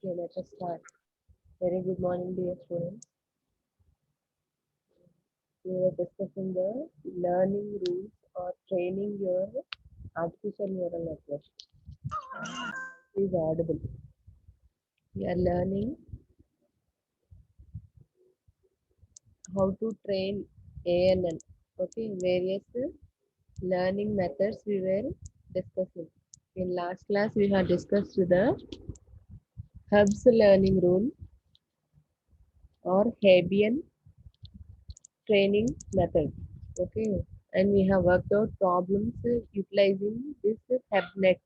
Okay, let us start. Very good morning, dear students. We were discussing the learning rules or training your artificial neural network. It is audible. We are learning how to train ANN. Okay, various learning methods we were discussing. In last class, we had discussed the Hub's learning rule or Hebbian training method. Okay, and we have worked out problems utilizing this HubNet.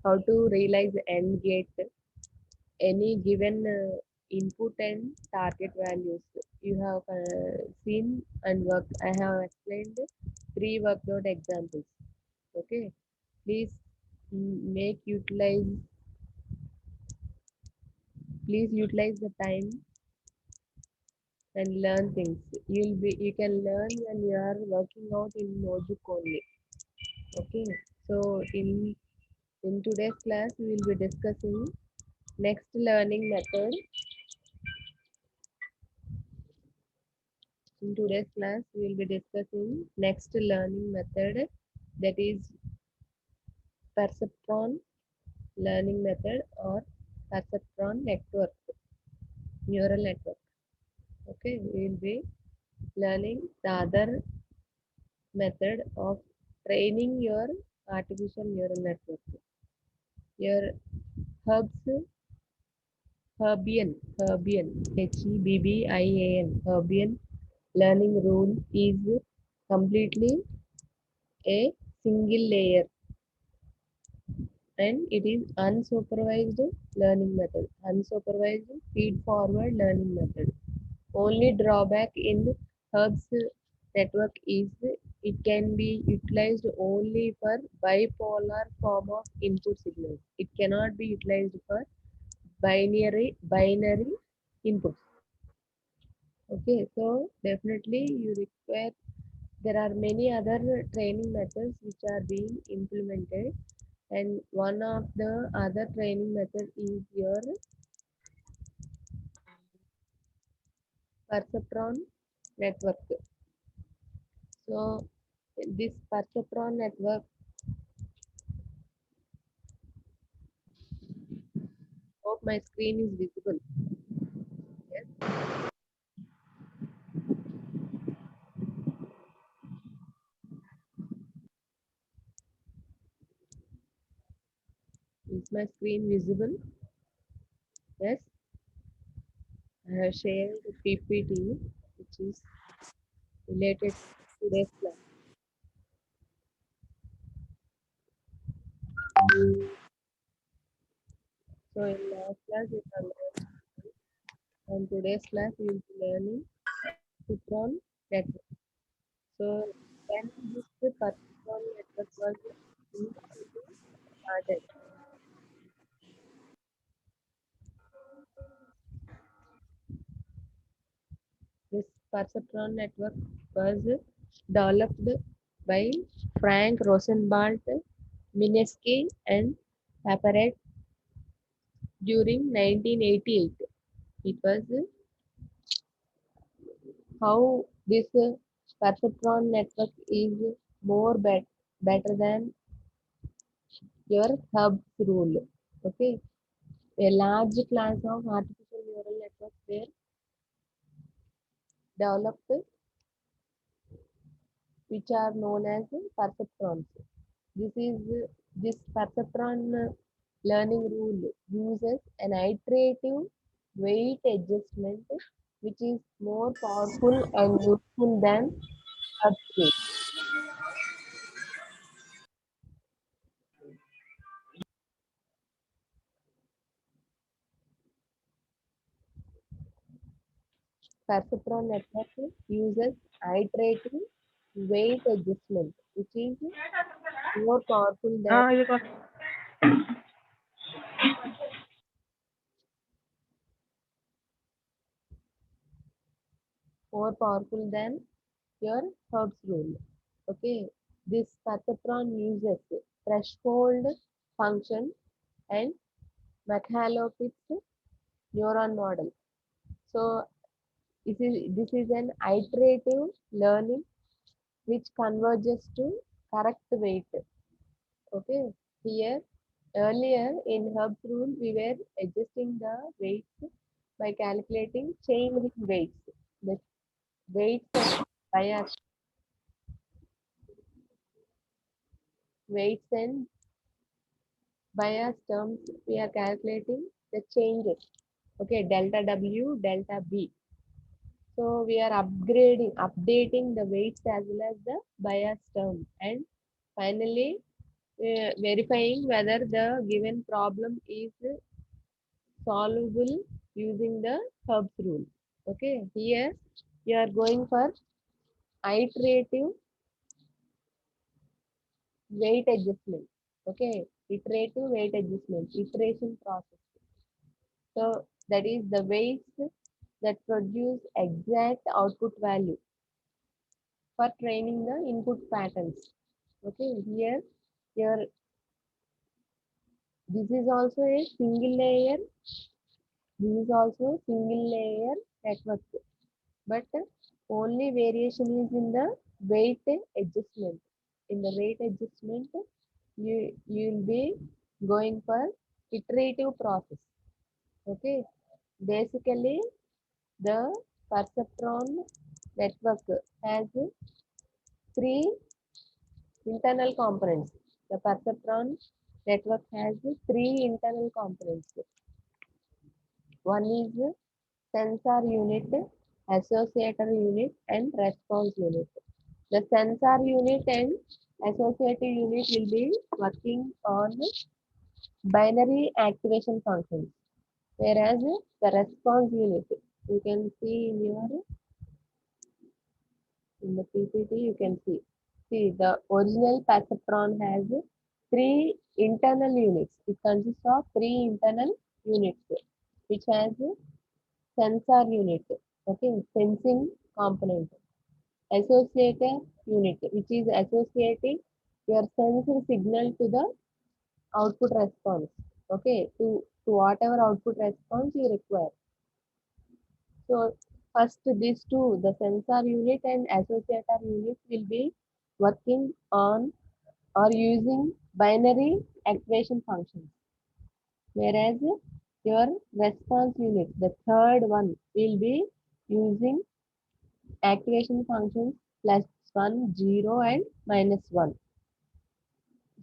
How to realize and get any given input and target values. You have seen and worked. I have explained three worked out examples. Okay, please make utilize. Please utilize the time and learn things. You can learn when you are working out in notebook only. Okay, so in today's class we will be discussing next learning method. In today's class, we will be discussing next learning method, that is perceptron learning method or perceptron network, neural network. Okay, we will be learning the other method of training your artificial neural network. Your Hub's Hebbian, Hebbian learning rule is completely a single layer and it is unsupervised learning method, unsupervised feed forward learning method. Only drawback in Hub's network is it can be utilized only for bipolar form of input signals. It cannot be utilized for binary inputs. Okay, so definitely you require, there are many other training methods which are being implemented, and one of the other training method is your perceptron network. So this perceptron network, hope my screen is visible. Yes, is my screen visible? Yes, I have shared the PPT which is related to today's class. So in last class we have learned, and today's class we will be learning perceptron network. So when this perceptron network was initially started, this perceptron network was developed by Frank Rosenblatt, Minsky, and Papert during 1988. It was how this perceptron network is better than your Hub's rule. Okay, a large class of artificial neural networks were developed, which are known as perceptrons. This perceptron learning rule uses an iterative weight adjustment, which is more powerful and useful than upscaling. Perceptron network uses iterative weight adjustment, which is more powerful than हाँ ये कर your Hub's rule. Okay, this perceptron uses threshold function and McHale-Pitts neuron model. So this is an iterative learning which converges to correct weight. Okay, here earlier in Hub's rule we were adjusting the weights by calculating chain ring weights. The weights and bias weights and bias terms we are calculating the changes. Okay, delta W, delta B. So we are updating the weights as well as the bias term, and finally verifying whether the given problem is solvable using the Hub's rule. Okay, here we are going for iterative weight adjustment. Okay, iterative weight adjustment, iteration process. So that is the weights that produce exact output value for training the input patterns. Okay, here this is also a single layer. This is also single layer network, but only variation is in the weight adjustment. In the weight adjustment, you will be going for iterative process. Okay, basically the perceptron network has three internal components. The perceptron network has three internal components. One is sensor unit, associator unit, and response unit. The sensor unit and associator unit will be working on binary activation functions, whereas the response unit, you can see in the PPT, you can see. See, the original perceptron has three internal units. It consists of three internal units, which has sensor unit, okay, sensing component, associator unit, which is associating your sensor signal to the output response, okay, to whatever output response you require. So first these two, the sensor unit and associator unit will be working on or using binary activation functions, whereas your response unit, the third one, will be using activation functions plus 1, 0 and minus 1.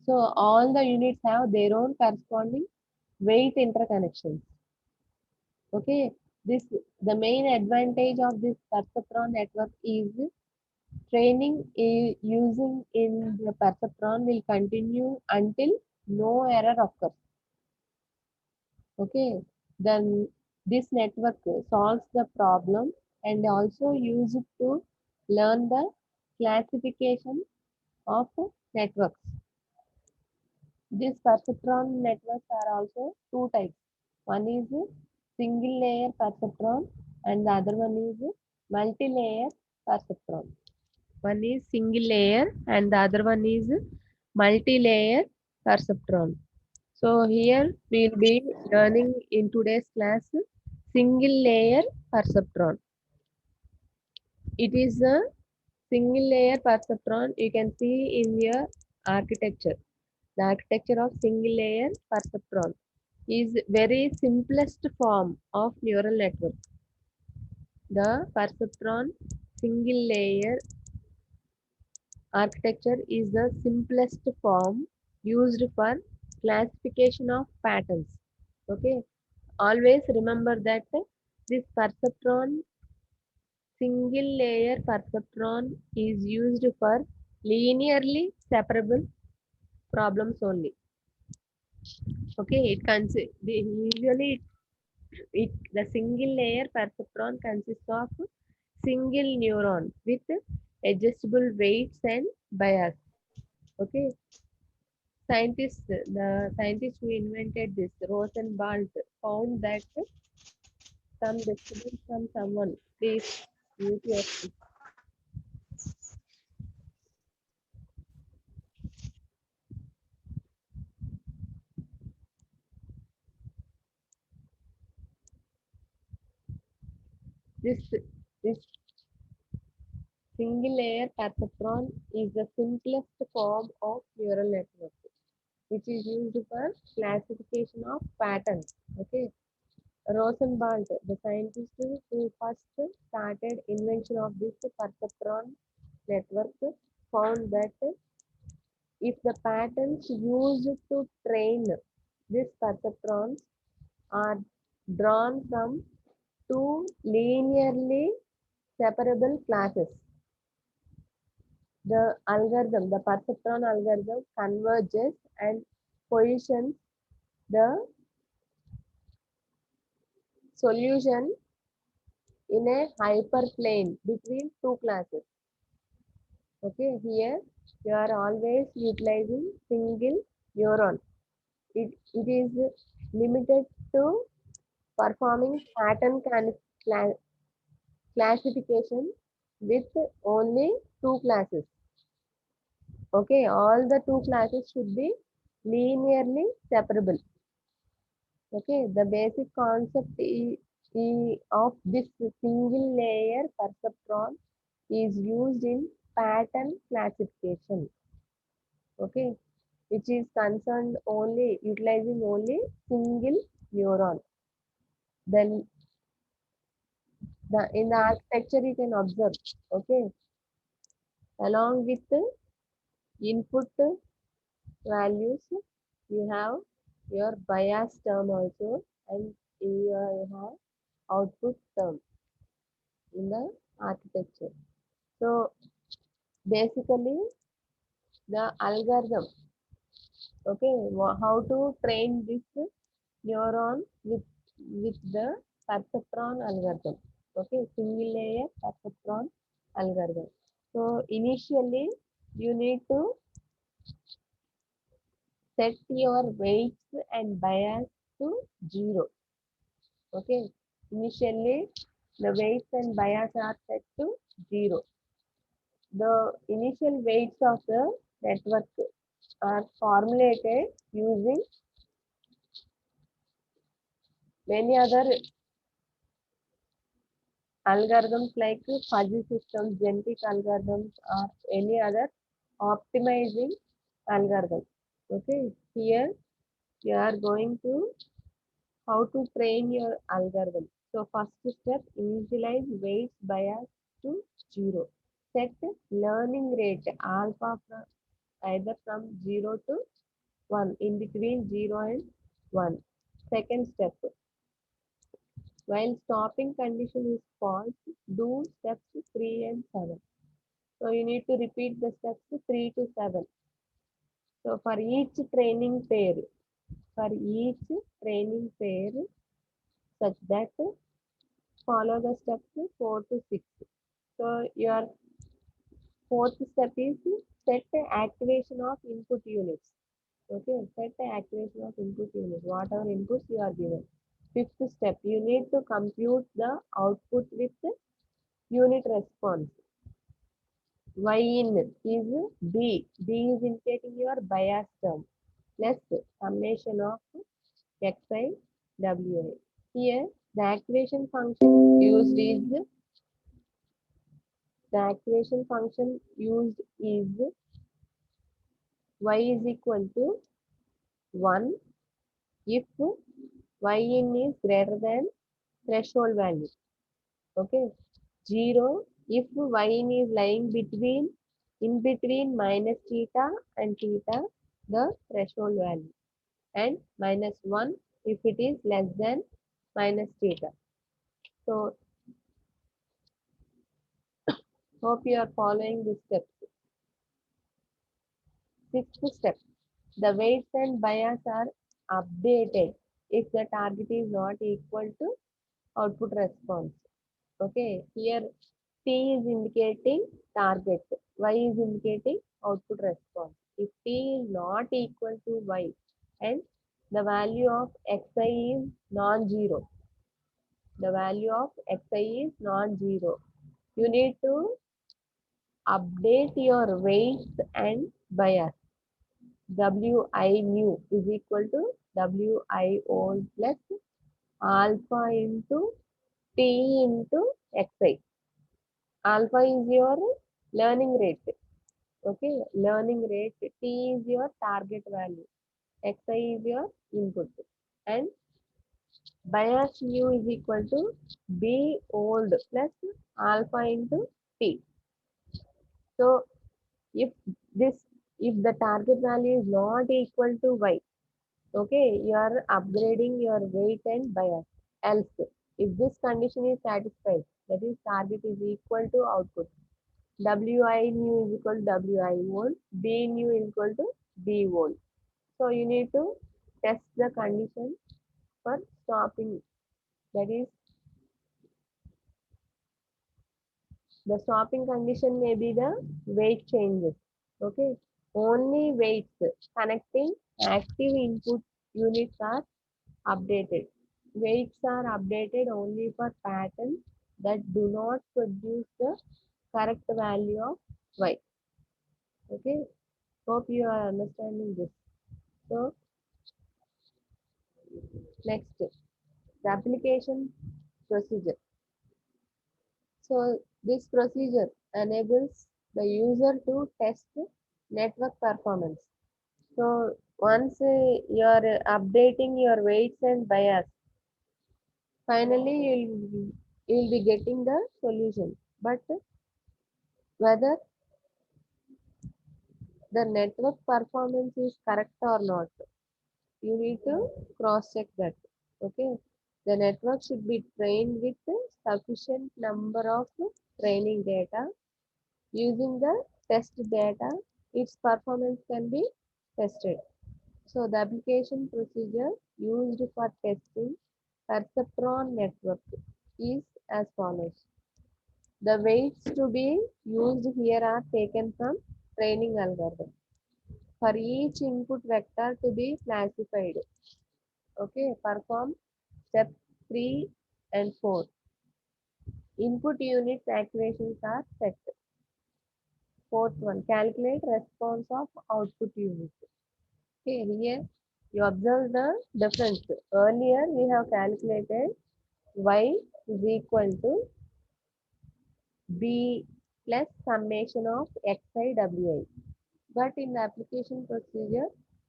So all the units have their own corresponding weight interconnections. Okay, this the main advantage of this perceptron network is training using in the perceptron will continue until no error occurs. Okay, then this network solves the problem and also use it to learn the classification of networks. These perceptron networks are also two types. One is single layer perceptron and the other one is multi-layer perceptron. One is single layer and the other one is multi-layer perceptron. So here we will be learning in today's class single layer perceptron. It is a single layer perceptron. You can see in your architecture. The architecture of single layer perceptron is very simplest form of neural network. The perceptron single layer architecture is the simplest form used for classification of patterns. Okay, always remember that this perceptron single layer perceptron is used for linearly separable problems only. Okay, usually the single layer perceptron consists of single neuron with adjustable weights and bias. Okay, the scientist who invented this, Rosenwald, found that some disturbance from someone. Please mute yourself. This single layer perceptron is the simplest form of neural network, which is used for classification of patterns. Okay. Rosenwald, the scientist who first started invention of this perceptron network, found that if the patterns used to train these perceptrons are drawn from two linearly separable classes, the perceptron algorithm converges and positions the solution in a hyperplane between two classes. Okay, here you are always utilizing single neuron. It is limited to performing cla- classification with only two classes. Okay, all the two classes should be linearly separable. Okay, the basic concept of this single layer perceptron is used in pattern classification. Okay, which is concerned only utilizing only single neuron. Then the in the architecture you can observe. Okay, along with the input values, you have your bias term also, and you have output term in the architecture. So basically, the algorithm. Okay, how to train this neuron with the perceptron algorithm. Okay, single layer perceptron algorithm. So initially you need to set your weights and bias to 0. Okay, initially the weights and bias are set to 0. The initial weights of the network are formulated using many other algorithms like fuzzy systems, genetic algorithms, or any other optimizing algorithm. Okay, here you are going to how to train your algorithm. So first step, initialize weights bias to 0. Set learning rate alpha from either from 0 to 1, in between 0 and 1. Second step, while stopping condition is false, do steps 3 and 7. So you need to repeat the steps 3 to 7. So for each training pair, such that follow the steps 4 to 6. So your fourth step is set the activation of input units. Okay, set the activation of input units, whatever inputs you are given. Fifth step, you need to compute the output with unit response. Y in is B. B is indicating your bias term plus summation of xi wi. Here the activation function used is y is equal to 1 if y in is greater than threshold value. Okay, 0 if y in is lying in between minus theta and theta, the threshold value, and minus 1 if it is less than minus theta. So hope you are following this step. Sixth step, the weights and bias are updated if the target is not equal to output response. Okay, here T is indicating target, Y is indicating output response. If T is not equal to Y and the value of Xi is non-zero, you need to update your weights and bias. Wi mu is equal to Wi old plus alpha into T into Xi. Alpha is your learning rate. Okay, learning rate. T is your target value. Xi is your input. And bias mu is equal to B old plus alpha into T. So if this, if the target value is not equal to Y, okay, you are upgrading your weight and bias. Else, if this condition is satisfied, that is target is equal to output. Wi nu is equal to Wi volt, B nu is equal to B volt. So you need to test the condition for stopping. That is, the stopping condition may be the weight changes. Okay, only weights connecting active input units are updated. Weights are updated only for patterns that do not produce the correct value of y. Okay, hope you are understanding this. So next, the application procedure. So this procedure enables the user to test network performance. So once you are updating your weights and bias, finally you'll be getting the solution. But whether the network performance is correct or not, you need to cross check that. Okay, the network should be trained with sufficient number of training data. Using the test data, its performance can be tested. So the application procedure used for testing perceptron network is as follows. The weights to be used here are taken from training algorithm. For each input vector to be classified, okay, perform step 3 and 4. Input units activations are set. Fourth one, calculate response of output unit. Okay, here you observe the difference. Earlier we have calculated y is equal to b plus summation of xi wi. But in the application procedure,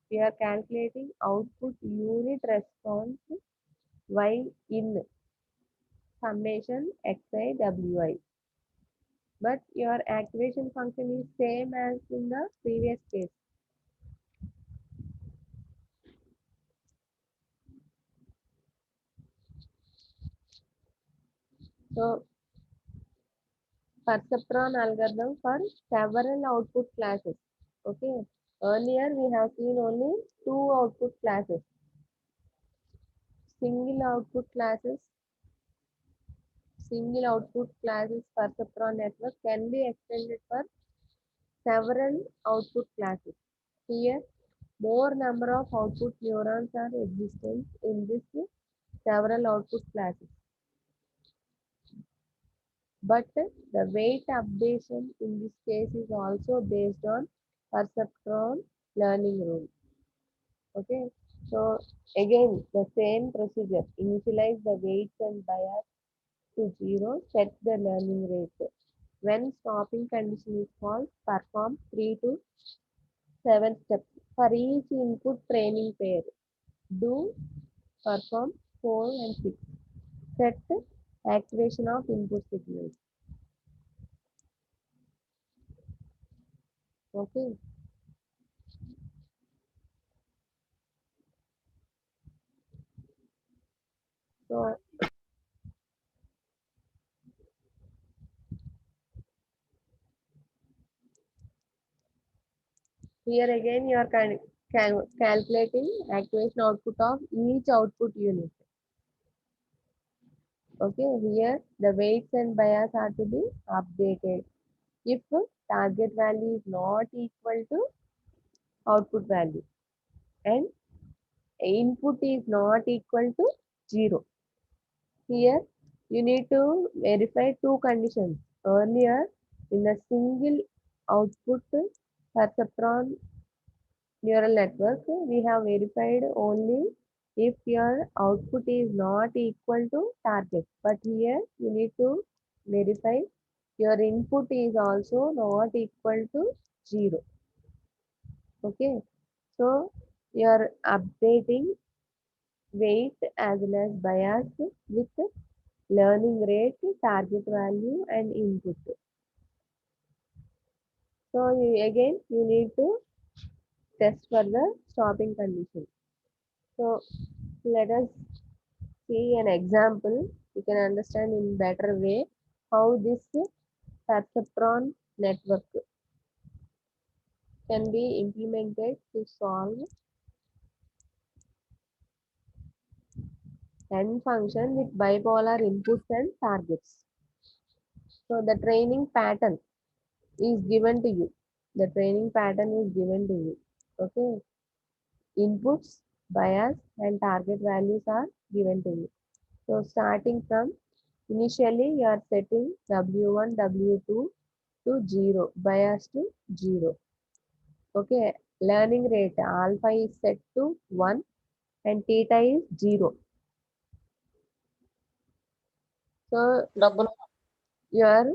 we are calculating output unit response y in summation xi wi. But your activation function is same as in the previous case. So perceptron algorithm for several output classes. Okay. Earlier we have seen only two output classes. Single output classes, single output classes perceptron network can be extended for several output classes. Here, more number of output neurons are existent in this several output classes. But the weight updation in this case is also based on perceptron learning rule. Okay, so again the same procedure. Initialize the weights and bias to 0, set the learning rate. When stopping condition is false, perform 3 to 7 steps. For each input training pair, do perform 4 and 6. Set activation of input signals. Okay. So here again you are calculating activation output of each output unit. Okay, here the weights and bias are to be updated. If target value is not equal to output value and input is not equal to 0. Here you need to verify two conditions. Earlier in a single output perceptron neural network, we have verified only if your output is not equal to target. But here you need to verify your input is also not equal to 0. Okay, so you're updating weight as well as bias with learning rate, target value and input. So again you need to test for the stopping condition. So let us see an example. You can understand in better way how this perceptron network can be implemented to solve n function with bipolar inputs and targets. So the training pattern is given to you. The training pattern is given to you. Okay. Inputs, bias, and target values are given to you. So starting from initially you are setting W1, W2 to 0, bias to 0. Okay. Learning rate alpha is set to 1 and theta is 0. So Double. you are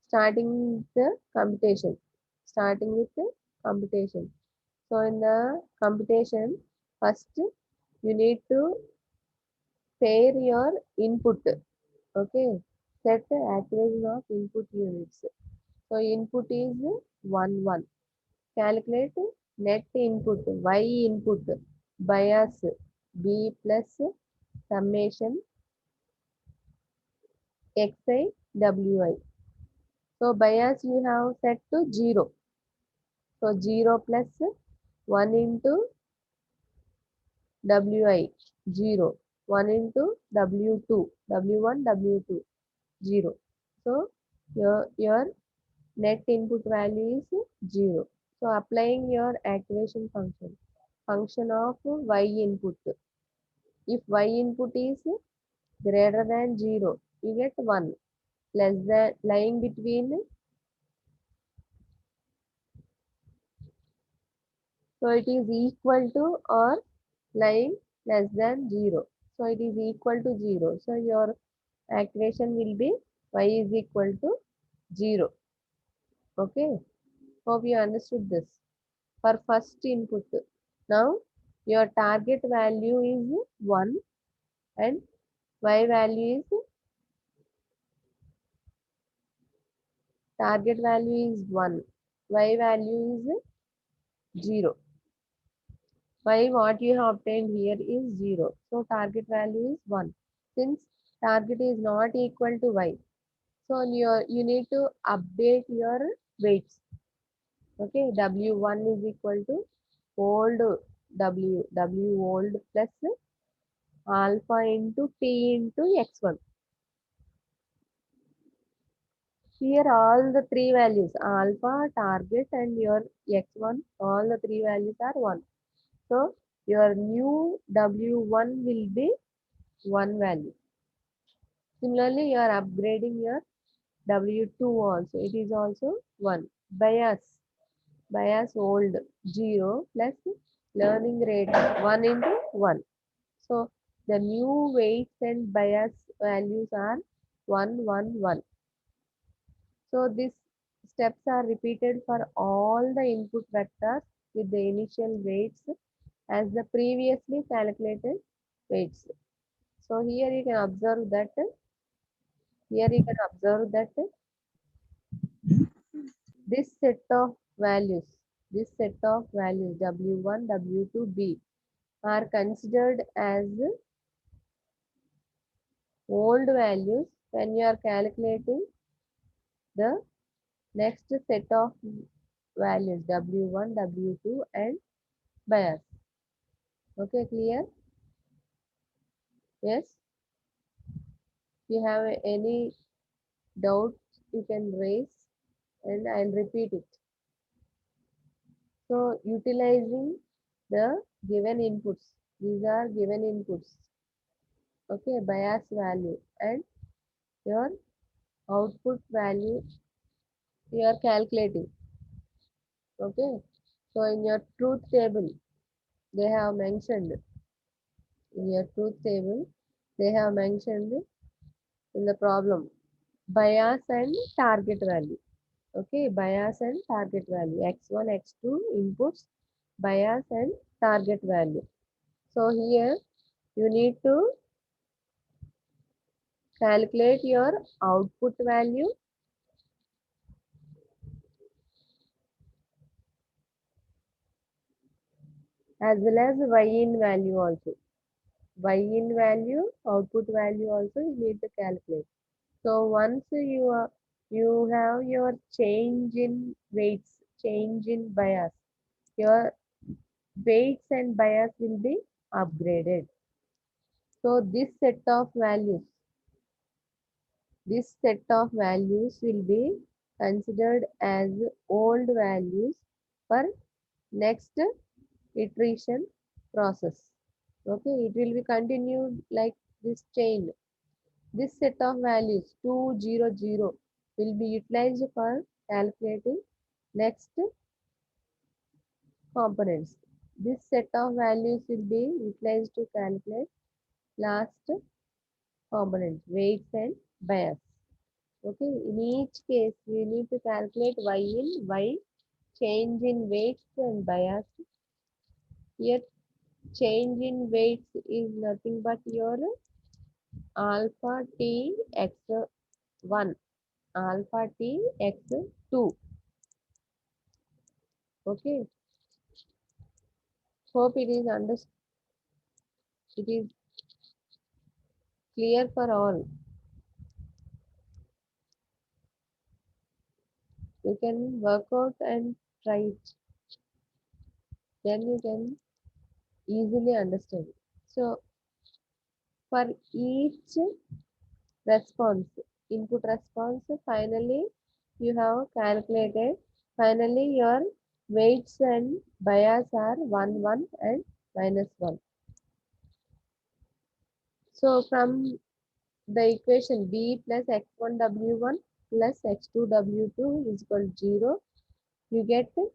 starting the computation. Starting with the computation. So in the computation, first you need to pair your input. Okay. Set the accuracy of input units. So input is 1 1. Calculate net input, y input, bias, b plus summation xi wi. So bias you have set to 0. So 0 plus 1 into wi, 0. 1 into w2, w1, w2, 0. So your net input value is 0. So applying your activation function, function of y input. If y input is greater than 0, you get 1. Less than, lying between, so it is equal to or lying less than 0. So it is equal to 0. So your activation will be y is equal to 0. Okay. Hope you understood this. For first input. Now your target value is 1 and y value is target value is 1. Y value is 0. Y what you have obtained here is 0. So target value is 1. Since target is not equal to y. So you need to update your weights. Okay, W1 is equal to old W old plus alpha into T into X1. Here all the three values, alpha, target and your X1, all the three values are 1. So your new W1 will be 1 value. Similarly, you are upgrading your W2 also. It is also 1. Bias old 0 plus learning rate 1 into 1. So the new weights and bias values are 1, 1, 1. So these steps are repeated for all the input vectors with the initial weights as the previously calculated weights. So here you can observe that this set of values, this set of values W1, W2, B are considered as old values when you are calculating the next set of values W1, W2 and bias. Okay, clear? Yes? If you have any doubt, you can raise and I'll repeat it. So utilizing the given inputs, these are given inputs. Okay, bias value and your output value you are calculating. Okay, so in your truth table, they have mentioned in your truth table, they have mentioned in the problem bias and target value. Okay, bias and target value, x1, x2 inputs, bias and target value. So here you need to calculate your output value as well as y in value also. Y in value, output value also you need to calculate. So once you have your change in weights, change in bias, your weights and bias will be upgraded. So this set of values will be considered as old values for next iteration process. Okay, it will be continued like this chain. This set of values 200 will be utilized for calculating next components. This set of values will be utilized to calculate last component, weights and bias. Okay, in each case, we need to calculate y in y, change in weights and bias. Here, change in weights is nothing but your alpha t x1, alpha t x2. Okay, hope it is clear for all. You can work out and try it. Then you can easily understand. So for each response, input response, finally you have calculated. Finally your weights and bias are 1, 1 and -1. So from the equation b plus x1 w1 plus x2 w2 is equal to 0, you get the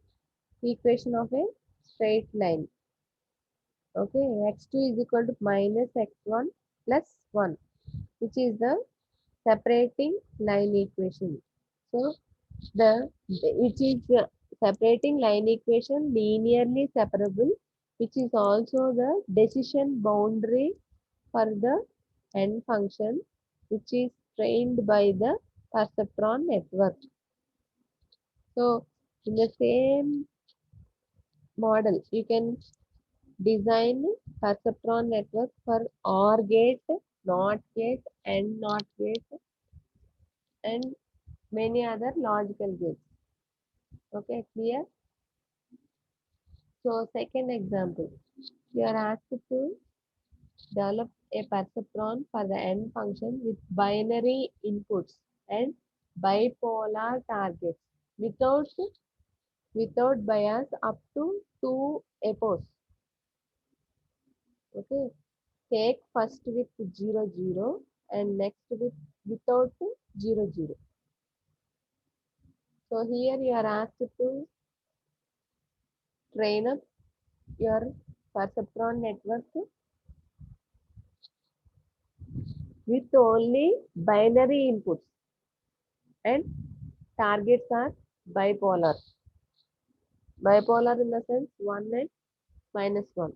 equation of a straight line. Okay, x2 is equal to minus x1 plus 1, which is the separating line equation. So it is separating line equation linearly separable, which is also the decision boundary for the n function, which is trained by the perceptron network. So in the same model, you can design perceptron network for OR gate, NOT gate, AND NOT gate, and many other logical gates. Okay, clear? So second example, you are asked to develop a perceptron for the n function with binary inputs and bipolar targets without bias up to 2 epos. Okay, take first with 0, and next with without 0. So here you are asked to train up your perceptron network with only binary inputs and targets are bipolar. Bipolar in the sense 1 and -1.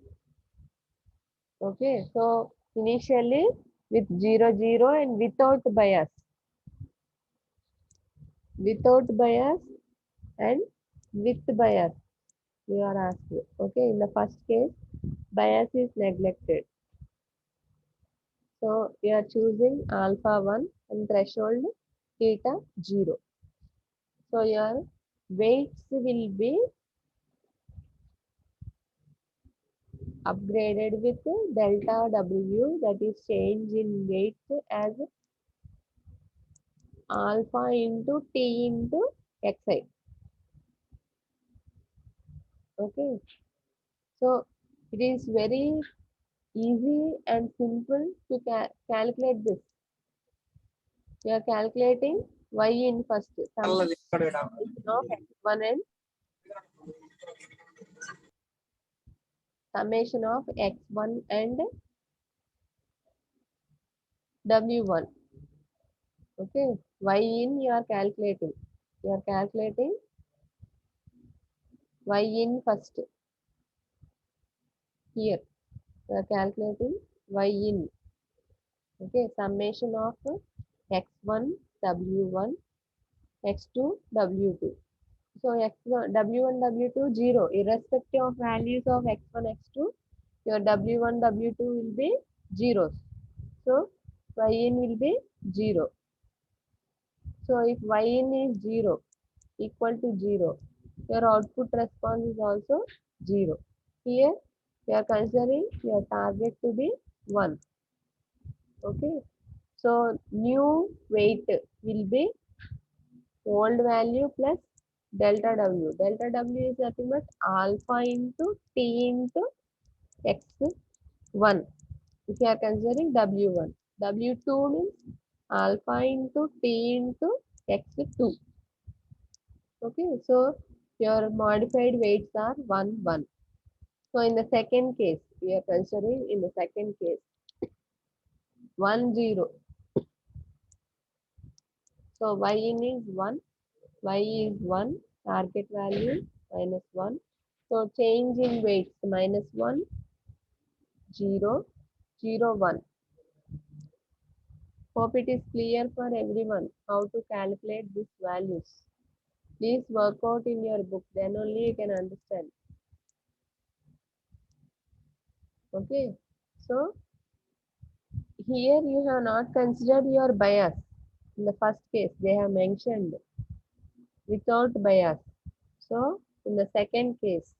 Okay, so initially with 0 and without bias. Without bias and with bias, you are asked. Okay, in the first case, bias is neglected. So we are choosing alpha 1 and threshold theta 0. So your weights will be upgraded with delta W, that is change in weight, as alpha into T into Xi. Okay. So it is very easy and simple to calculate this. We are calculating y in first summation of x1 and summation of x1 and w1. Okay, y in you are calculating. You are calculating y in first. Here you are calculating y in. Okay, summation of x1 w1 x2 w2. So x1 w1 w2 0 irrespective of values of x1 x2, your w1 w2 will be zeros. So yn will be 0. So if yn is 0 equal to 0, your output response is also 0. Here you are considering your target to be 1. Okay. So new weight will be old value plus delta w. Delta w is nothing but alpha into t into x1. If you are considering w1, w2 means alpha into t into x2. Okay, so your modified weights are 1, 1. So in the second case, we are considering in the second case 1, 0. So yn is 1, y is 1, target value minus 1. So change in weights minus 1, 0, 0, 1. Hope it is clear for everyone how to calculate these values. Please work out in your book, then only you can understand. Okay, so here you have not considered your bias. In the first case, they have mentioned without bias. So in the second case,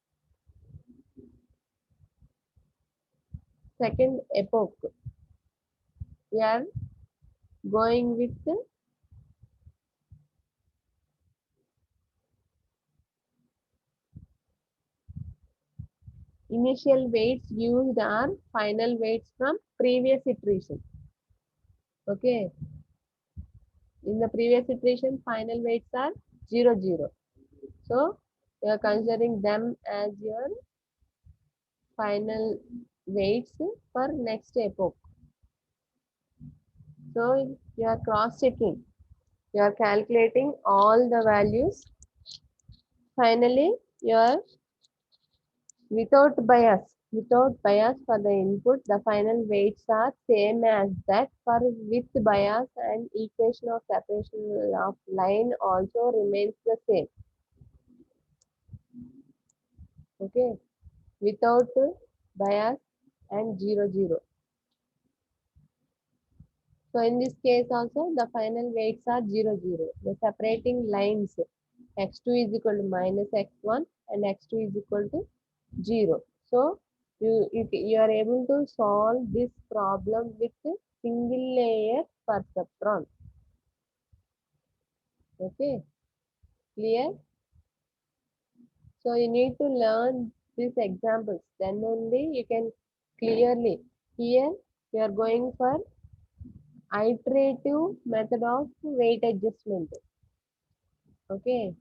second epoch, we are going with initial weights used are final weights from previous iteration. Okay, in the previous iteration, final weights are 0, 0. So you are considering them as your final weights for next epoch. So you are cross checking. You are calculating all the values. Finally, you are without bias for the input, the final weights are same as that for with bias, and equation of separation of line also remains the same. Okay, without bias and 0, 0. So in this case also the final weights are 0, 0. The separating lines x2 is equal to minus x1 and x2 is equal to 0. So you are able to solve this problem with single layer perceptron. Okay, clear? So you need to learn these examples, then only you can clearly. Here you are going for iterative method of weight adjustment. Okay,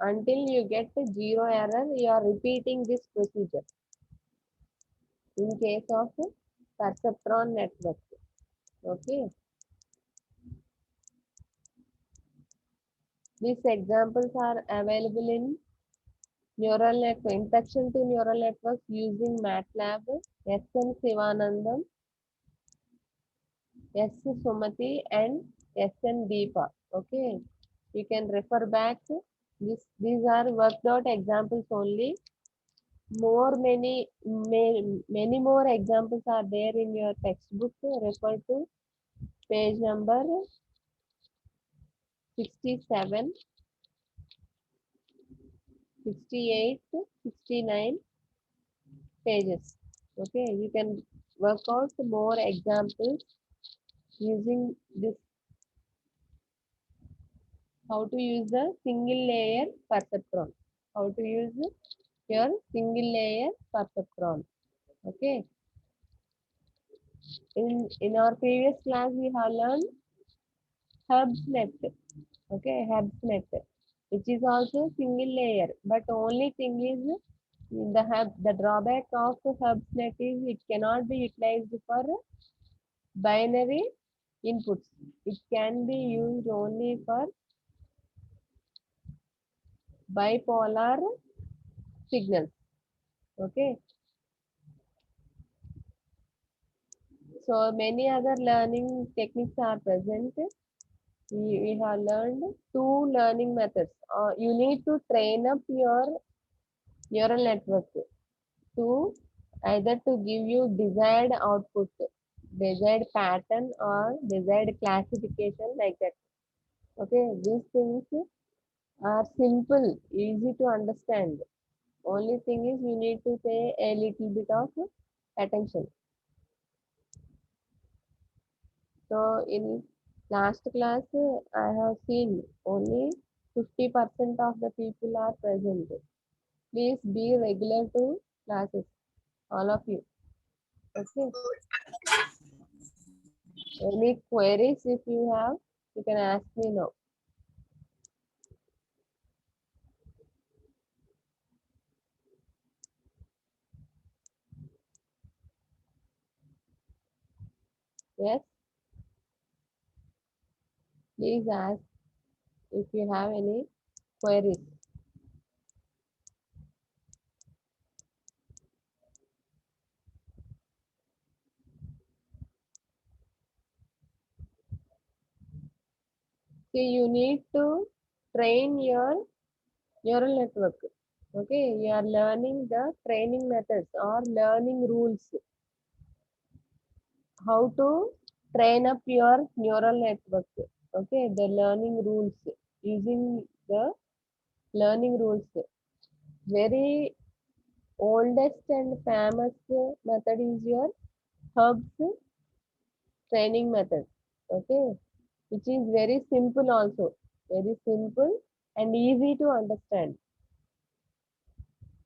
until you get a 0 error, you are repeating this procedure in case of perceptron network. Okay, these examples are available in neural network, introduction to neural networks using MATLAB, S.N. Sivanandam, S. Sumati and S.N. Deepa. Okay, you can refer back. These are worked out examples only. Many more examples are there in your textbook. Refer to page number 67, 68, 69 pages. Okay, you can work out more examples using this, how to use the single layer perceptron. How to use your single layer perceptron. Okay, in our previous class we have learned HubSnet. Okay, HubSnet, which is also single layer, but only thing is The drawback of HubSnet is it cannot be utilized for binary inputs. It can be used only for bipolar signals. Okay. So many other learning techniques are present. We have learned two learning methods. You need to train up your neural network to either to give you desired output, desired pattern or desired classification like that. Okay, these things are simple, easy to understand. Only thing is you need to pay a little bit of attention. So in last class, I have seen only 50% of the people are present. Please be regular to classes, all of you. Okay. Any queries if you have, you can ask me now. Yes, please ask if you have any queries. See, you need to train your neural network. Okay, you are learning the training methods or learning rules. How to train up your neural network. Okay, the learning rules using the learning rules. Very oldest and famous method is your Hubs training method. Okay, which is very simple also, very simple and easy to understand.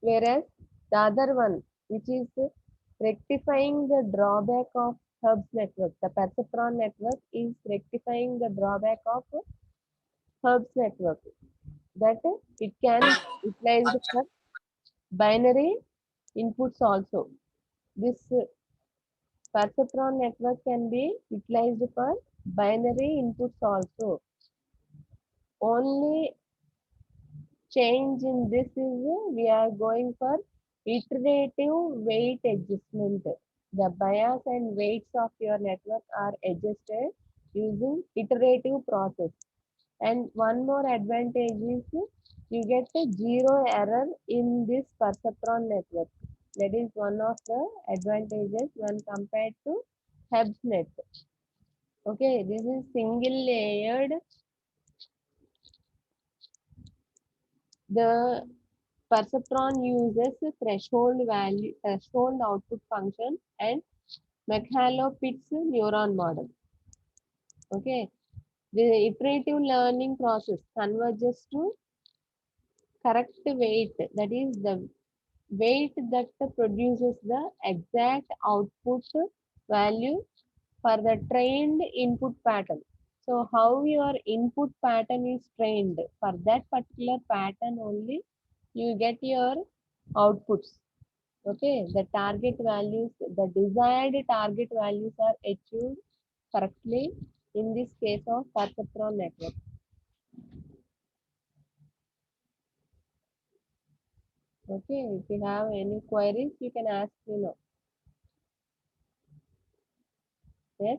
Whereas the other one, which is rectifying the drawback of Hubs network, the perceptron network is rectifying the drawback of Hubs network, that it can be utilized for binary inputs also. This perceptron network can be utilized for binary inputs also. Only change in this is we are going for iterative weight adjustment. The bias and weights of your network are adjusted using iterative process. And one more advantage is you get a zero error in this perceptron network. That is one of the advantages when compared to HubSnet. Okay, this is single layered. The perceptron uses threshold output function and McHale-Pitts neuron model. Okay, the iterative learning process converges to correct weight, that is the weight that produces the exact output value for the trained input pattern. So how your input pattern is trained, for that particular pattern only you get your outputs. Okay, the target values, the desired target values are achieved correctly in this case of perceptron network. Okay, if you have any queries, you can ask me now. Yes.